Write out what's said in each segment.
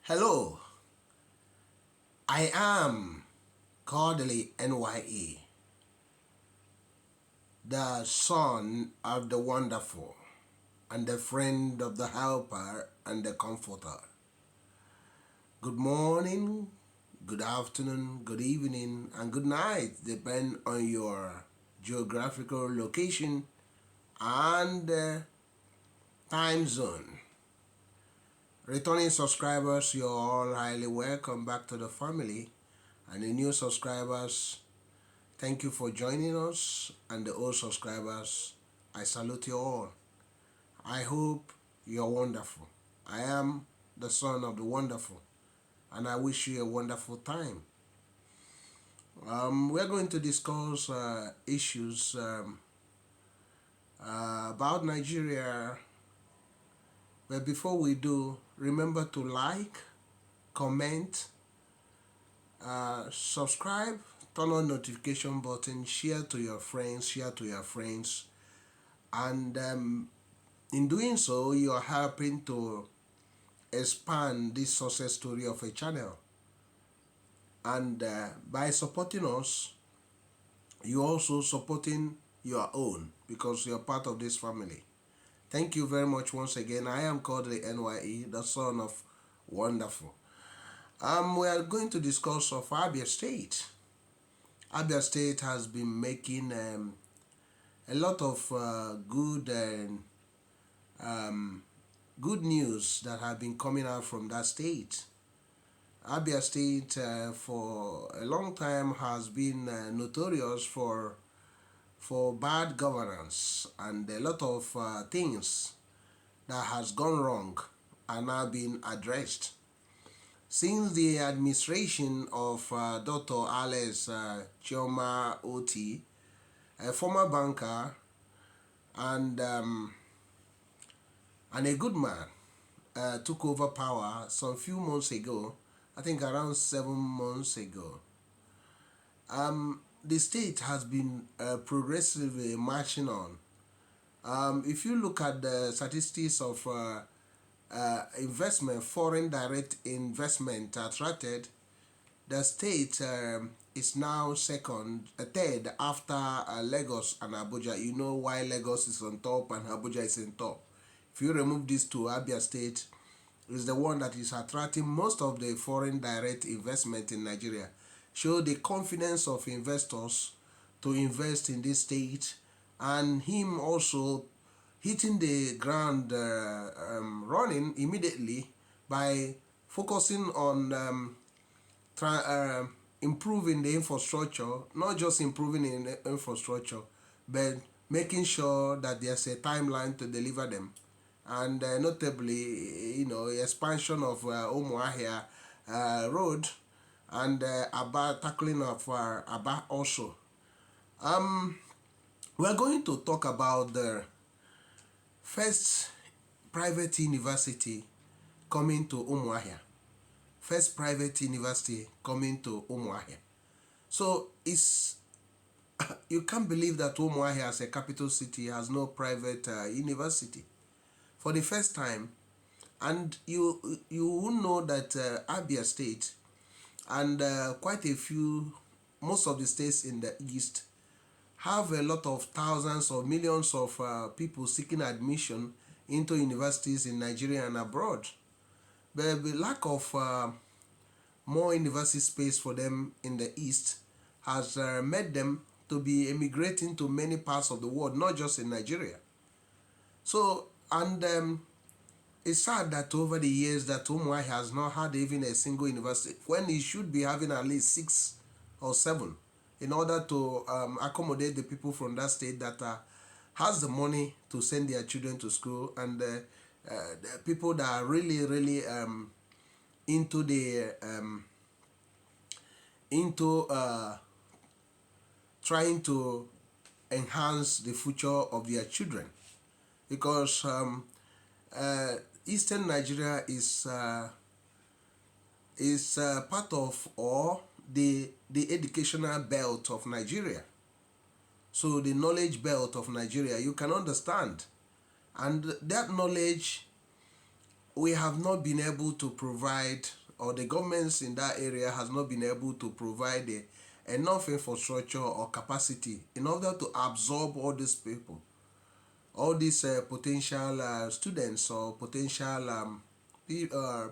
Hello, I am Kodili-nye, the son of the wonderful, and the friend of the helper and the comforter. Good morning, good afternoon, good evening, and good night, depending on your geographical location and time zone. Returning subscribers, you're all highly welcome back to the family. And the new subscribers, thank you for joining us. And the old subscribers, I salute you all. I hope you're wonderful. I am the son of the wonderful, and I wish you a wonderful time. We're going to discuss issues about Nigeria. But before we do, remember to like, comment, subscribe, turn on notification button, share to your friends, and in doing so, you are helping to expand this success story of a channel. And by supporting us, you're also supporting your own, because you're part of this family. Thank you very much once again. I am Kodili-nye, the son of wonderful. We are going to discuss of Abia State. Abia State has been making a lot of good news that have been coming out from that state. Abia State for a long time has been notorious for bad governance, and a lot of things that has gone wrong are now being addressed. Since the administration of Dr. Alex Chioma OttI, a former banker and a good man, took over power some few months ago, I think around 7 months ago, the state has been progressively marching on. If you look at the statistics of investment, foreign direct investment attracted, the state is now third after Lagos and Abuja. You know why Lagos is on top and Abuja is on top. If you remove these two, Abia State is the one that is attracting most of the foreign direct investment in Nigeria. Show the confidence of investors to invest in this state, and him also hitting the ground running immediately by focusing on improving the infrastructure, not just improving in the infrastructure, but making sure that there's a timeline to deliver them. And notably, expansion of Umuahi road, and Abia, tackling of Abia also. We're going to talk about the first private university coming to Umuahi. First private university coming to Umuahi. So you can't believe that Umuahi, as a capital city, has no private university for the first time. And you will know that Abia State and quite a few, most of the states in the east, have a lot of thousands or millions of people seeking admission into universities in Nigeria and abroad. But the lack of more university space for them in the east has made them to be emigrating to many parts of the world, not just in Nigeria. So, and it's sad that over the years that Umuahi has not had even a single university, when it should be having at least 6 or 7, in order to accommodate the people from that state that has the money to send their children to school, and the people that are really into trying to enhance the future of their children, because Eastern Nigeria is part of, or the educational belt of Nigeria. So the knowledge belt of Nigeria, you can understand. And that knowledge we have not been able to provide, or the governments in that area has not been able to provide enough infrastructure or capacity in order to absorb all these people, all these potential students or potential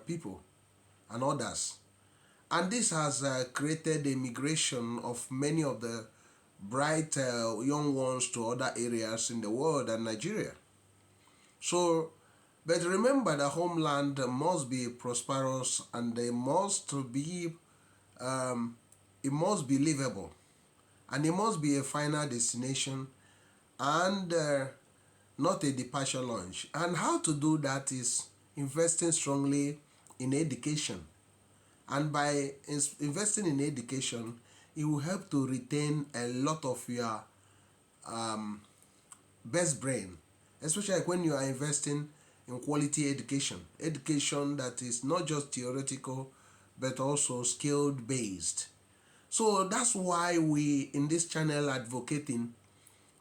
people and others. And this has created a migration of many of the bright young ones to other areas in the world and Nigeria. So, but remember, the homeland must be prosperous, and they must be it must be livable, and it must be a final destination, and not a departure launch. And how to do that is investing strongly in education. And by investing in education, it will help to retain a lot of your best brain, especially when you are investing in quality education. Education that is not just theoretical, but also skilled based. So that's why we in this channel advocating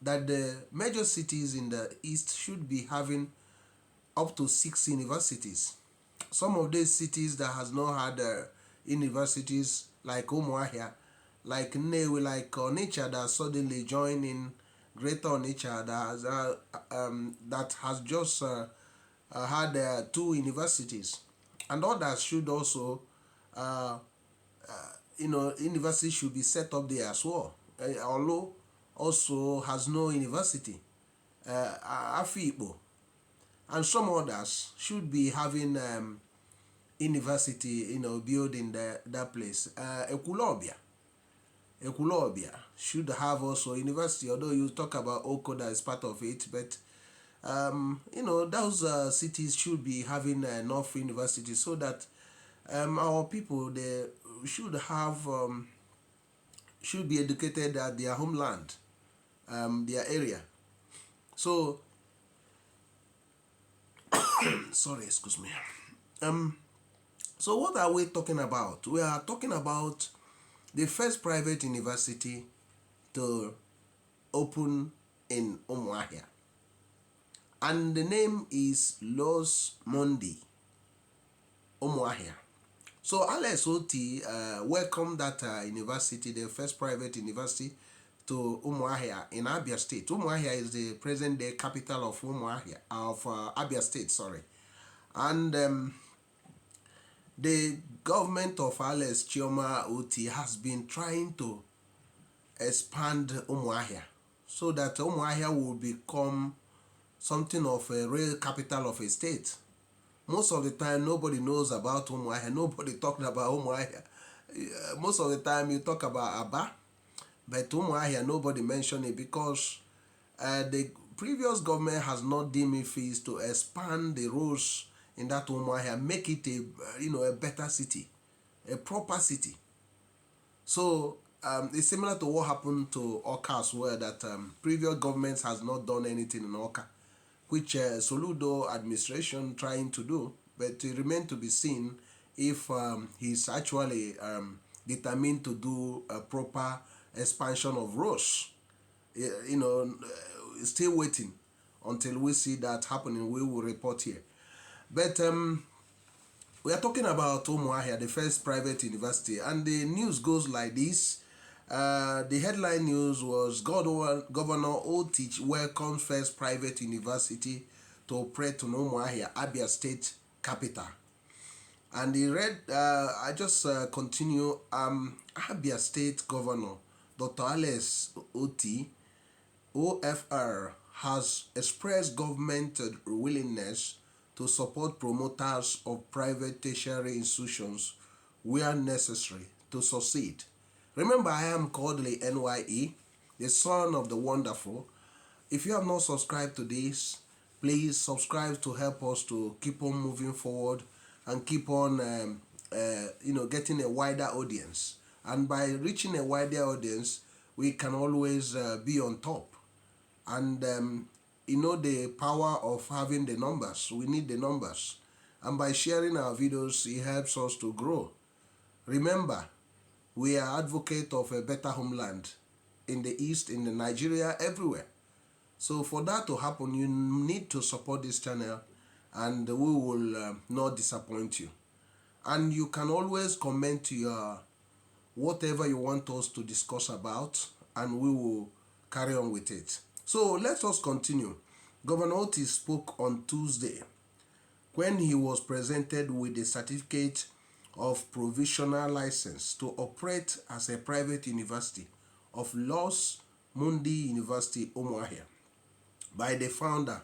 that the major cities in the east should be having up to 6 universities. Some of these cities that has not had universities, like Umuahi, like Nnewi, like Onitsha, that suddenly joined in Greater Onitsha, that has just had 2 universities, and others should also university should be set up there as well. Although also has no university, Afikpo, and some others should be having university, built in that place. Ekulobia should have also university, although you talk about Oko that is part of it, but those cities should be having enough universities so that our people, they should have should be educated at their homeland, their area. So sorry, excuse me. So what are we talking about? We are talking about the first private university to open in Umuahi, and the name is Los Mundi Umuahi. So Alex OttI welcomed that university, the first private university, to Umuahi in Abia State. Umuahi is the present-day capital of Abia State, sorry. And the government of Alex Chioma OttI has been trying to expand Umuahi so that Umuahi will become something of a real capital of a state. Most of the time, nobody knows about Umuahi. Nobody talking about Umuahi. Most of the time, you talk about Abia, but Umuahi, nobody mention it because the previous government has not deemed it fit to expand the roads in that Umuahi, make it a better city, a proper city. So it's similar to what happened to Awka as well, that previous governments has not done anything in Awka, which Soludo administration trying to do, but it remains to be seen if he's actually determined to do a proper expansion of roads. Still waiting until we see that happening. We will report here. But we are talking about Umuahi, the first private university, and the news goes like this. The headline news was Governor OttI welcomes first private university to operate in Umuahi, Abia State capital. And the I just continue. Abia State Governor Dr. Alex OttI, OFR, has expressed government willingness to support promoters of private tertiary institutions where necessary to succeed. Remember, I am Kodili-nye, the son of the wonderful. If you have not subscribed to this, please subscribe to help us to keep on moving forward and keep on, getting a wider audience. And by reaching a wider audience, we can always be on top. And the power of having the numbers. We need the numbers. And by sharing our videos, it helps us to grow. Remember, we are advocates of a better homeland in the East, in the Nigeria, everywhere. So for that to happen, you need to support this channel and we will not disappoint you. And you can always comment your whatever you want us to discuss about, and we will carry on with it. So let us continue. Governor OttI spoke on Tuesday when he was presented with a certificate of provisional license to operate as a private university of laws, Mundi University, Umuahi, by the founder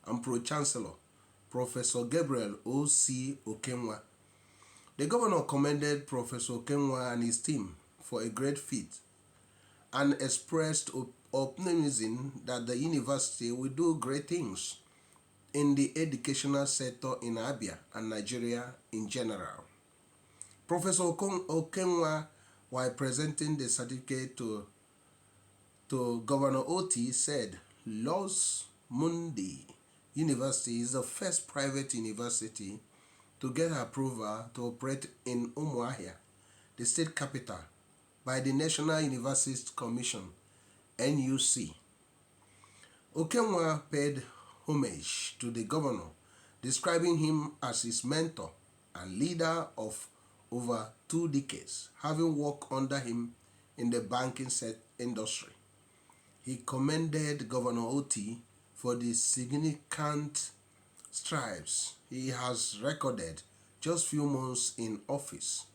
and pro-chancellor, Professor Gabriel O.C. Okenwa. The governor commended Professor Okenwa and his team for a great feat and expressed optimism that the university will do great things in the educational sector in Abia and Nigeria in general. Professor Okenwa, while presenting the certificate to Governor OttI, said Los Mundi University is the first private university to get approval to operate in Umuahi, the state capital, by the National Universities Commission, NUC. Okenwa paid homage to the governor, describing him as his mentor and leader of over 2 decades, having worked under him in the banking industry. He commended Governor OttI for the significant strides he has recorded just few months in office,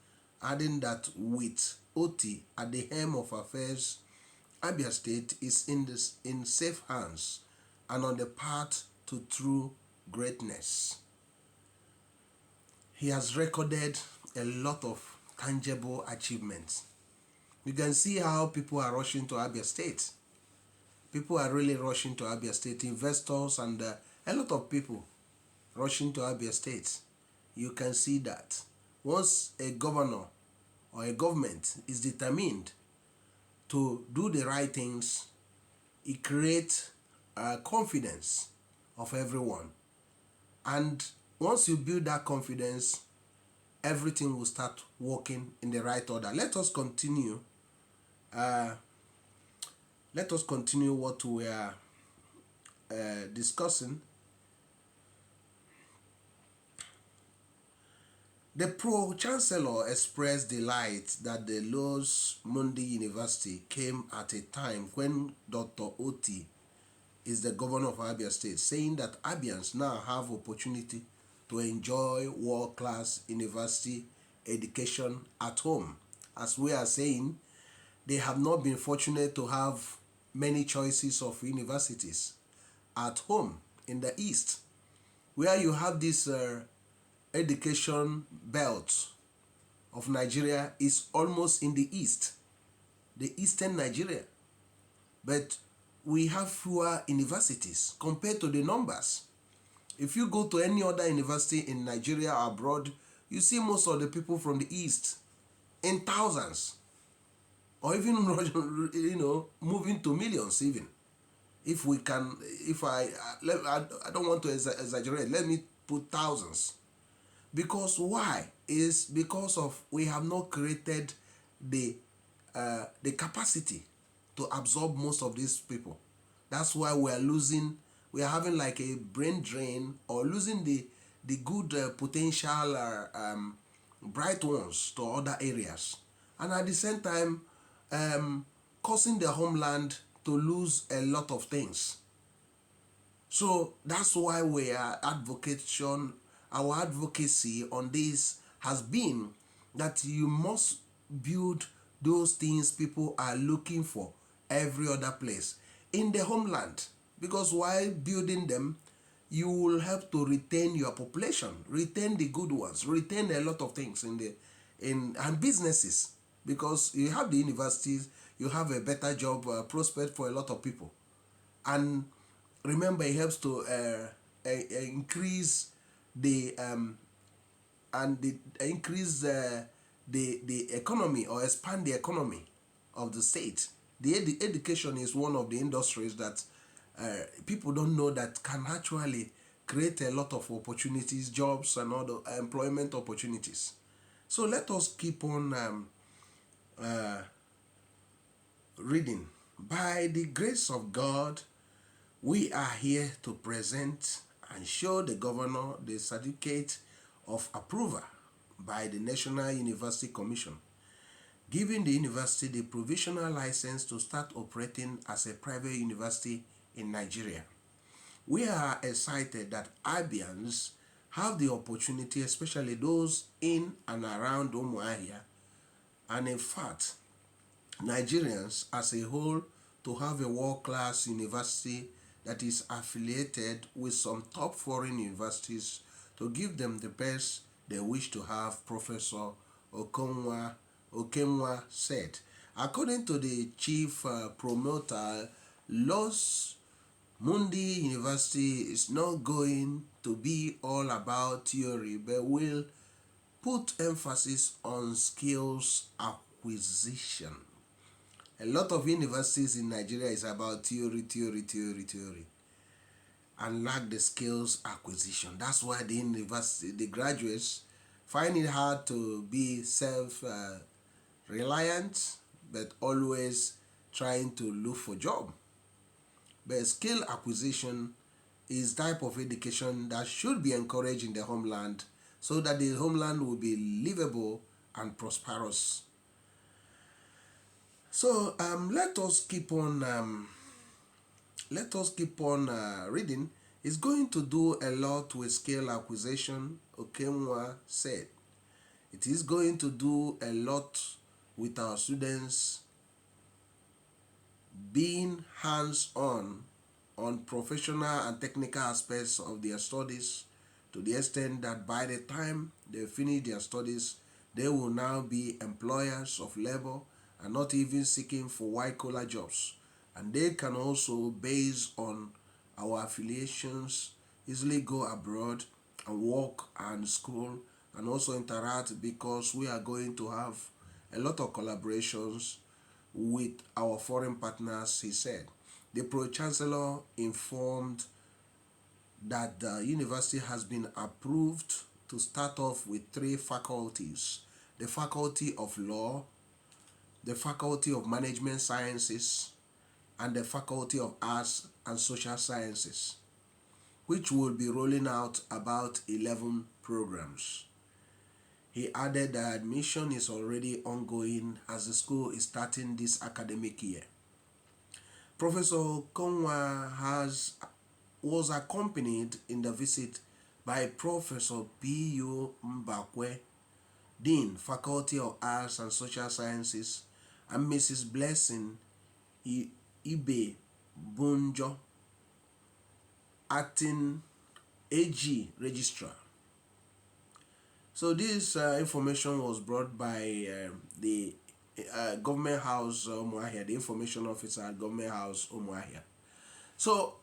adding that with OttI at the helm of affairs, Abia State is in safe hands and on the path to true greatness. He has recorded a lot of tangible achievements. You can see how people are rushing to Abia State. People are really rushing to Abia State, investors and a lot of people rushing to Abia State. You can see that once a governor or a government is determined to do the right things, it creates confidence of everyone. And once you build that confidence, everything will start working in the right order. Let us continue. Let us continue what we are discussing. The Pro-Chancellor expressed delight that the Los Mundi University came at a time when Dr. OttI is the governor of Abia State, saying that Abians now have opportunity to enjoy world-class university education at home. As we are saying, they have not been fortunate to have many choices of universities at home in the East, where you have this education belt of Nigeria is almost in the East, the Eastern Nigeria. But we have fewer universities compared to the numbers. If you go to any other university in Nigeria or abroad, you see most of the people from the East in thousands, or even moving to millions even. If we can, I don't want to exaggerate, let me put thousands. Because why? Is because of we have not created the capacity to absorb most of these people. That's why we are having like a brain drain, or losing the good potential bright ones to other areas, and at the same time causing the homeland to lose a lot of things. So that's why our advocacy on this has been that you must build those things people are looking for every other place in the homeland, because while building them, you will help to retain your population, retain the good ones, retain a lot of things and businesses, because you have the universities, you have a better job prospect for a lot of people. And remember, it helps to increase the economy, or expand the economy of the state. The education is one of the industries that people don't know that can actually create a lot of opportunities, jobs, and other employment opportunities. So let us keep on reading. By the grace of God, we are here to present and show the governor the certificate of approval by the National University Commission, giving the university the provisional license to start operating as a private university in Nigeria. We are excited that Abians have the opportunity, especially those in and around Umuahi, and in fact, Nigerians as a whole, to have a world-class university that is affiliated with some top foreign universities to give them the best they wish to have, Professor Okemwa said. According to the chief promoter, Mundi University is not going to be all about theory, but will put emphasis on skills acquisition. A lot of universities in Nigeria is about theory, and lack the skills acquisition. That's why the university, the graduates, find it hard to be self-reliant, but always trying to look for job. But skill acquisition is type of education that should be encouraged in the homeland, so that the homeland will be livable and prosperous. So let us keep on reading. It's going to do a lot with skill acquisition, Okemwa said. It is going to do a lot with our students being hands-on on professional and technical aspects of their studies, to the extent that by the time they finish their studies, they will now be employers of labor and not even seeking for white-collar jobs. And they can also, based on our affiliations, easily go abroad and work and school and also interact, because we are going to have a lot of collaborations with our foreign partners, he said. The Pro-Chancellor informed that the university has been approved to start off with 3 faculties: the Faculty of Law, the Faculty of Management Sciences, and the Faculty of Arts and Social Sciences, which will be rolling out about 11 programs. He added that admission is already ongoing as the school is starting this academic year. Professor Konwa was accompanied in the visit by Professor P.U. Mbakwe, Dean, Faculty of Arts and Social Sciences, and Mrs. Blessing Ibe Bunjo, acting AG Registrar. So this information was brought by the Government House Umuahi, the information officer at Government House Umuahi. So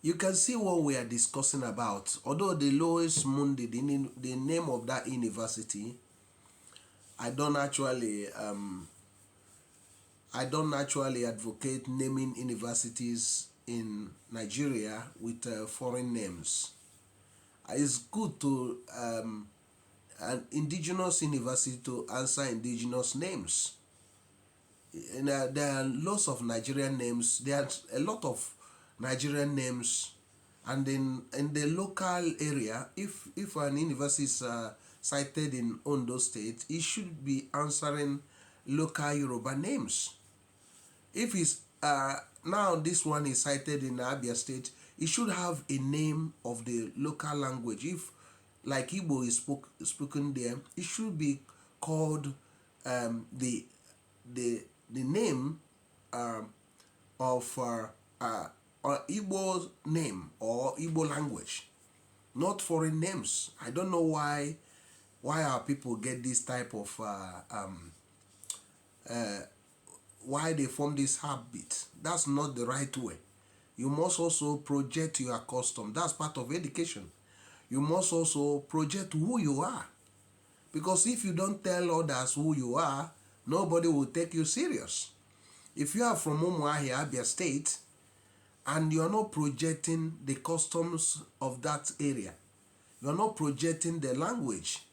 you can see what we are discussing about. Although the Lois Mundi, the name of that university, I don't actually advocate naming universities in Nigeria with foreign names. It's good to an indigenous university to answer indigenous names. And there are lots of Nigerian names. There are a lot of Nigerian names, and in the local area, if an university is cited in Ondo State, it should be answering local Yoruba names. If it's now this one is cited in Abia State, it should have a name of the local language. If like Igbo is spoken there, it should be called the name of Igbo name or Igbo language, not foreign names. I don't know why our people get this type of why they form this habit. That's not the right way. You must also project your custom. That's part of education. You must also project who you are. Because if you don't tell others who you are, nobody will take you serious. If you are from Umuahi, Abia State, and you are not projecting the customs of that area, you are not projecting the language,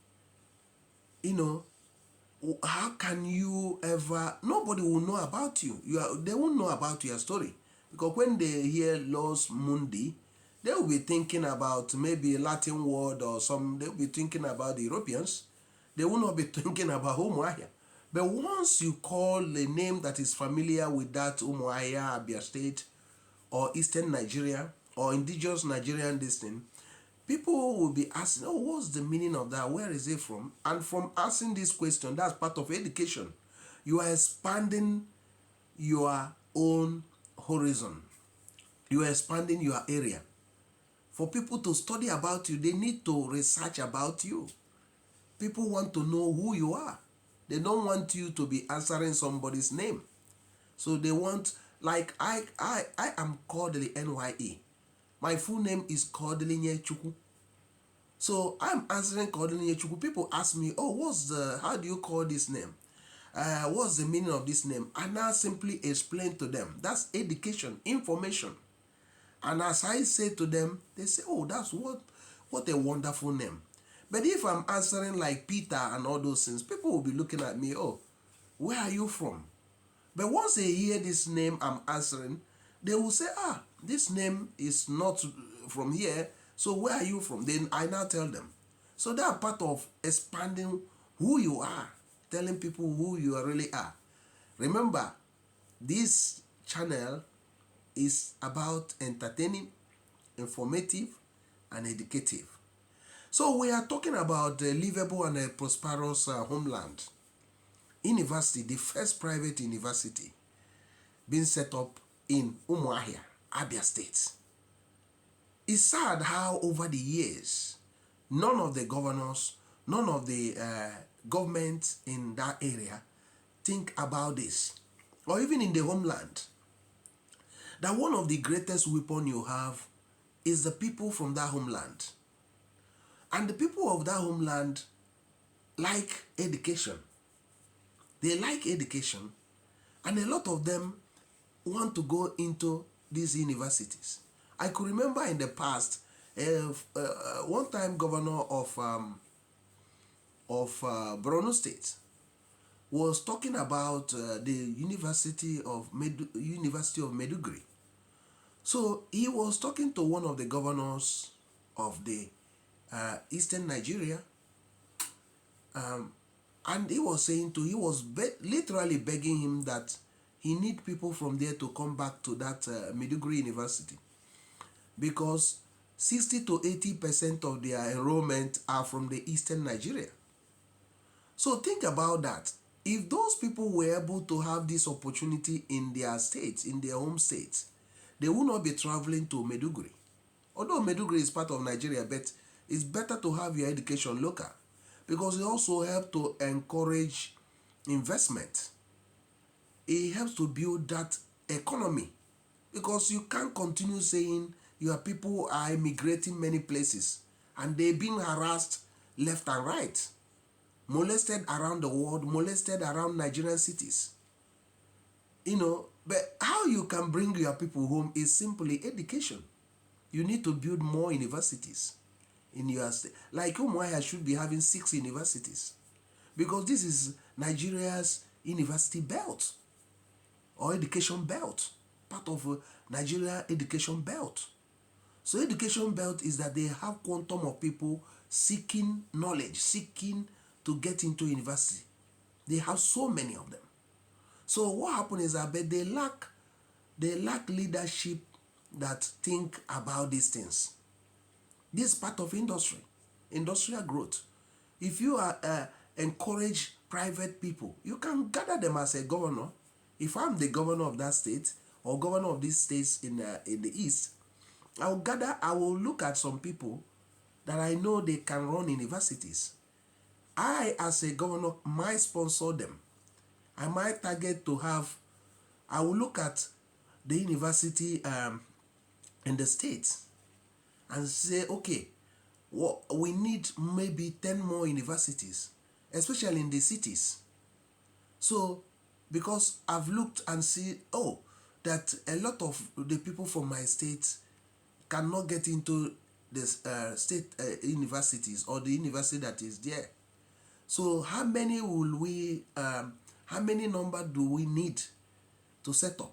how can you ever, nobody will know about you. They won't know about your story. Because when they hear Los Mundi, they will be thinking about maybe a Latin word or some, they will be thinking about the Europeans. They will not be thinking about Umuahi. But once you call a name that is familiar with that Umuahi, Abia State, or Eastern Nigeria, or indigenous Nigerian this thing, people will be asking, oh, what's the meaning of that? Where is it from? And from asking this question, that's part of education. You are expanding your own horizon. You are expanding your area. For people to study about you, they need to research about you. People want to know who you are. They don't want you to be answering somebody's name. So they want, like I am Kodili-nye. My full name is Kodili-nye. So I'm answering Kodili-nye. People ask me, oh, how do you call this name? What's the meaning of this name? And I simply explain to them. That's education, information. And as I say to them, they say, oh, that's what a wonderful name. But if I'm answering like Peter and all those things, people will be looking at me, oh, where are you from? But once they hear this name I'm answering, they will say, this name is not from here, so where are you from? Then I now tell them. So that part of expanding who you are, telling people who you really are. Remember, this channel is about entertaining, informative, and educative. So we are talking about a livable and a prosperous homeland. University, the first private university being set up in Umuahi, Abia State. It's sad how over the years, none of the governors, none of the governments in that area think about this. Or even in the homeland, that one of the greatest weapons you have is the people from that homeland. And the people of that homeland like education. They like education, and a lot of them want to go into these universities. I could remember in the past, one time governor of Borno State was talking about the University of Maiduguri. So he was talking to one of the governors of the Eastern Nigeria, and he was saying he was literally begging him that he need people from there to come back to that Maiduguri University, because 60 to 80% of their enrollment are from the Eastern Nigeria. So think about that. If those people were able to have this opportunity in their states, in their home states, they would not be traveling to Maiduguri. Although Maiduguri is part of Nigeria, but it's better to have your education local, because it also helps to encourage investment. It helps to build that economy, because you can't continue saying your people are immigrating many places and they're being harassed left and right, molested around the world, molested around Nigerian cities. But how you can bring your people home is simply education. You need to build more universities in your state. Like Umuahi should be having 6 universities, because this is Nigeria's university belt or education belt, part of Nigeria education belt. So education belt is that they have quantum of people seeking knowledge, seeking to get into university. They have so many of them. So what happens is that they lack leadership that think about these things. This is part of industry, industrial growth. If you are encourage private people, you can gather them as a governor. If I'm the governor of that state or governor of these states in the east, I will look at some people that I know they can run universities. I, as a governor, might sponsor them. I might target to have, I will look at the university in the states and say, okay, we need maybe 10 more universities, especially in the cities. So, because I've looked and see, that a lot of the people from my state cannot get into the state universities or the university that is there. So how many number do we need to set up?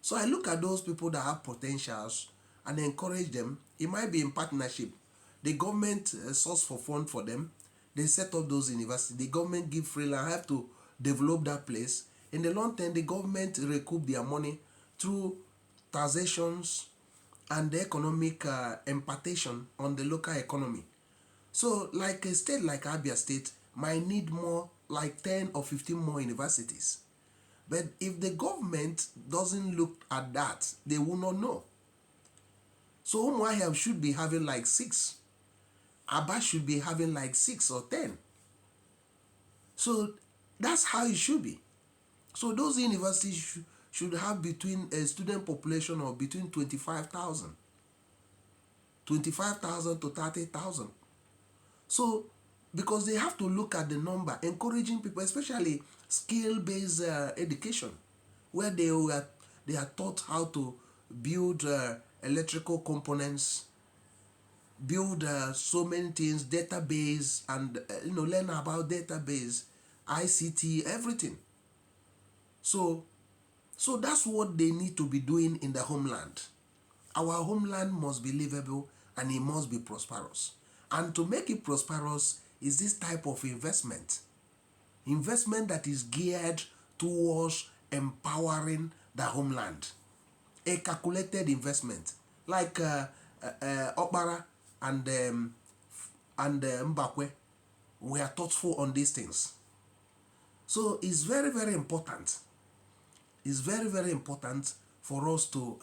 So I look at those people that have potentials and encourage them. It might be in partnership. The government source for fund for them. They set up those universities. The government give free and have to develop that place. In the long term, the government recoup their money through taxations and the economic impartation on the local economy. So like a state like Abia State might need more, like 10 or 15 more universities. But if the government doesn't look at that, they will not know. So Umuahi should be having like 6. Abba should be having like 6 or 10. So that's how it should be. So those universities should have between a student population of between 25,000 to 30,000. So because they have to look at the number, encouraging people, especially skill-based education, where they are taught how to build electrical components, build so many things, database, and learn about database, ICT, everything. So that's what they need to be doing in the homeland. Our homeland must be livable and it must be prosperous. And to make it prosperous is this type of investment that is geared towards empowering the homeland. A calculated investment like Okpara and Mbakwe were thoughtful on these things. So it's very, very important. It's very, very important for us to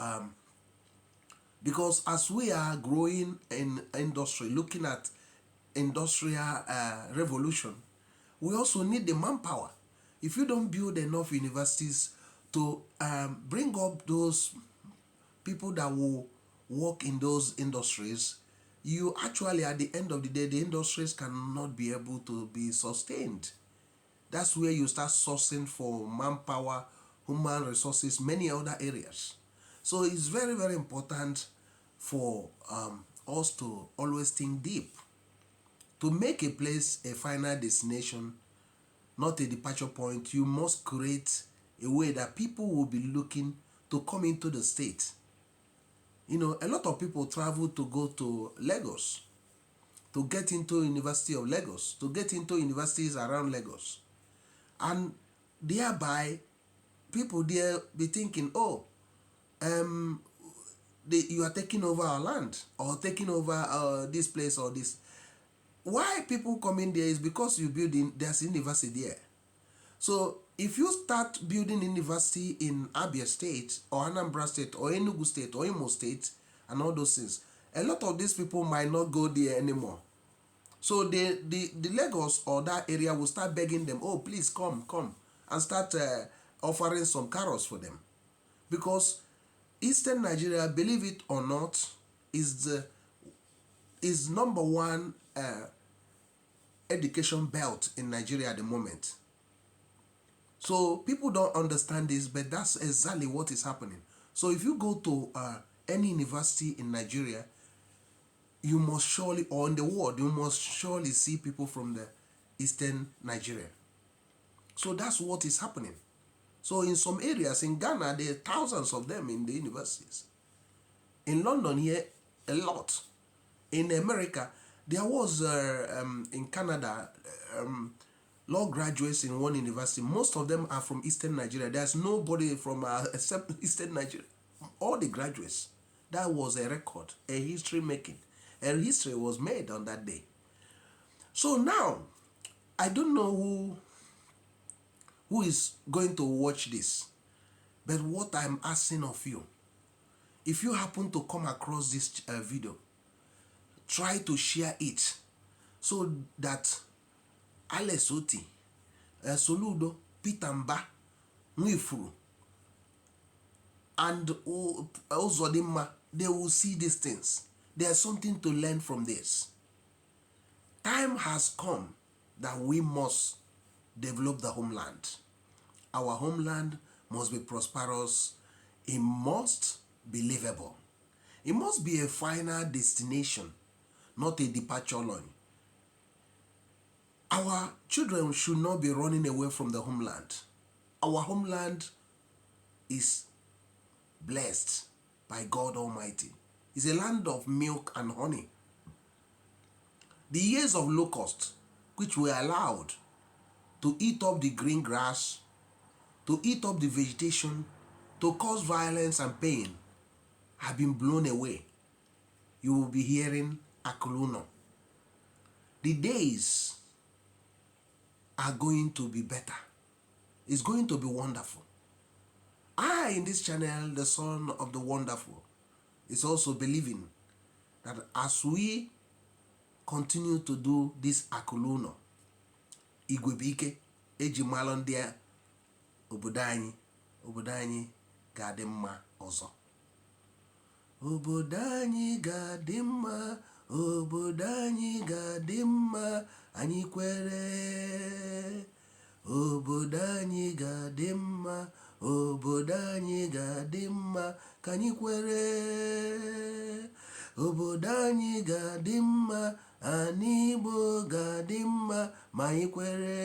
because as we are growing in industry, looking at industrial revolution, we also need the manpower. If you don't build enough universities to bring up those people that will work in those industries, you actually, at the end of the day, the industries cannot be able to be sustained. That's where you start sourcing for manpower, human resources, many other areas. So it's very, very important for us to always think deep. To make a place a final destination, not a departure point, you must create a way that people will be looking to come into the state. A lot of people travel to go to Lagos, to get into University of Lagos, to get into universities around Lagos. And thereby, people there be thinking, you are taking over our land or taking over this place or this. Why people come in there is because there's university there. So if you start building university in Abia State or Anambra State or Enugu State or Imo State and all those things, a lot of these people might not go there anymore. So the Lagos or that area will start begging them, oh, please come, and start offering some carrots for them. Because Eastern Nigeria, believe it or not, is number one education belt in Nigeria at the moment. So people don't understand this, but that's exactly what is happening. So if you go to any university in Nigeria, you must surely, or in the world, you must surely see people from the Eastern Nigeria. So that's what is happening. So in some areas in Ghana, there are thousands of them in the universities. In London here, a lot. In America, there was, in Canada, law graduates in one university. Most of them are from Eastern Nigeria. There's nobody from except Eastern Nigeria. All the graduates. That was a record, a history making. A history was made on that day. So now, I don't know who is going to watch this, but what I'm asking of you, if you happen to come across this video, try to share it so that OttI, Soludo, Pitamba, Nwifuru, and Ozodima, they will see these things. There's something to learn from this. Time has come that we must develop the homeland. Our homeland must be prosperous. It must be livable. It must be a final destination, not a departure line. Our children should not be running away from the homeland. Our homeland is blessed by God Almighty. It's a land of milk and honey. The years of locust, which were allowed to eat up the green grass, to eat up the vegetation, to cause violence and pain, have been blown away. You will be hearing Akuluno. The days are going to be better. It's going to be wonderful. I, in this channel, the Son of the Wonderful, is also believing that as we continue to do this Akuluno, Igwebike, Ejimalondia, obodo anyị ga-adị mma ọzọ. Obodo anyị ga-adị mma, obodo anyị ga-adị mma, anyị kwere. Obodo anyị ga-adị mma, obodo anyị ga-adị mma, ka anyị kwere. Obodo anyị ga-adị mma, anyị Igbo ga-adị mma, ma anyị kwere.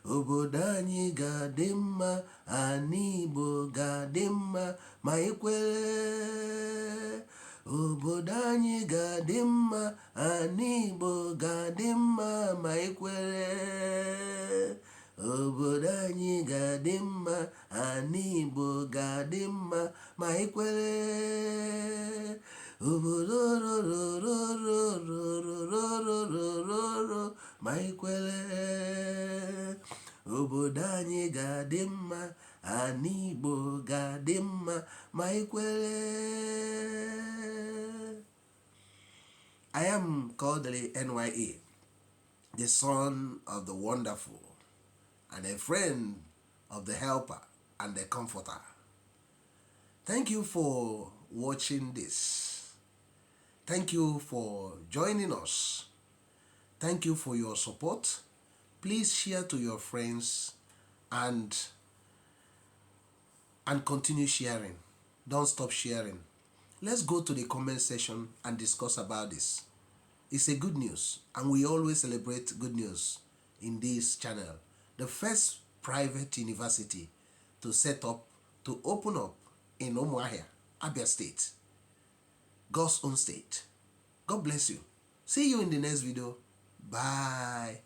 Obodo anyị ga-adị mma, anyị Igbo ga-adị mma, ma anyị kwere. Obodo anyị ga-adị mma, anyị Igbo ga-adị mma, ma anyị kwere. Obodo anyị ga-adị mma, anyị Igbo ga-adị mma, ma anyị kwere. Obodo rororororororororororo, ma anyị kwere. Obodo anyị ga-adị mma, anyị Igbo ga-adị mma, ma anyị kwere. I am Kodili-nye, the Son of the Wonderful, and a friend of the Helper and the Comforter. Thank you for watching this. Thank you for joining us. Thank you for your support. Please share to your friends and continue sharing. Don't stop sharing. Let's go to the comment section and discuss about this. It's a good news, and we always celebrate good news in this channel. The first private university to open up in Umuahi, Abia State, God's own state. God bless you. See you in the next video. Bye.